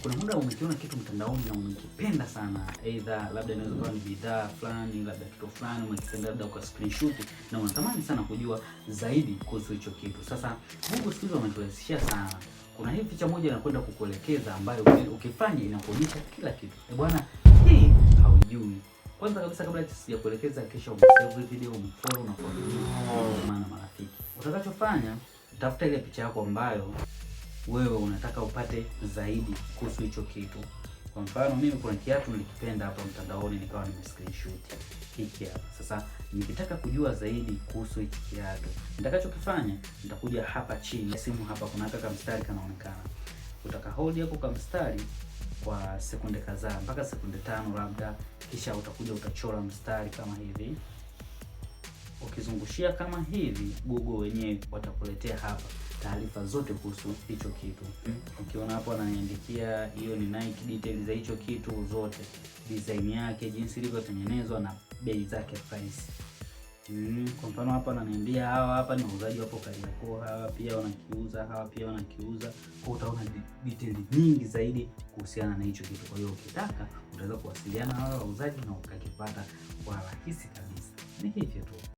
Kuna muda umekiona kitu mtandaoni na umekipenda sana, either labda inaweza kuwa ni bidhaa fulani, labda kitu fulani umekipenda, labda kwa screenshot na unatamani sana kujua zaidi kuhusu hicho kitu. Sasa Google siku hizi wameturahisishia sana. Kuna hii picha moja inakwenda kukuelekeza ambayo ukifanya inakuonyesha kila kitu. Bwana, hii haujui. Kwanza kabisa kabla sijakuelekeza, kisha umesave video, umfollow na maana marafiki. Utakachofanya, tafuta ile picha yako ambayo wewe unataka upate zaidi kuhusu hicho kitu. Kwa mfano mimi kuna kiatu nilikipenda hapa mtandaoni, nikawa screenshot hiki hapa. Sasa nikitaka kujua zaidi kuhusu hiki kiatu, nitakachokifanya nitakuja hapa chini ya simu hapa, kuna kama mstari kanaonekana. Utaka hold hapo kama mstari kwa sekunde kadhaa mpaka sekunde 5 labda, kisha utakuja utachora mstari kama hivi. Ukizungushia kama hivi, Google wenyewe watakuletea hapa taarifa zote kuhusu hicho kitu. Ukiona hapo ananiandikia hiyo ni Nike, details za hicho kitu zote, design yake, jinsi ilivyotengenezwa na bei zake, price. Kwa mfano hapa ananiambia hawa hapa ni wauzaji wapo Kariakoo, hawa pia wanakiuza, hawa pia wanakiuza. Kwa utaona details nyingi zaidi kuhusiana na hicho kitu. Kwa hiyo ukitaka utaweza kuwasiliana na wale wauzaji na ukakipata kwa rahisi kabisa. Ni hivyo tu.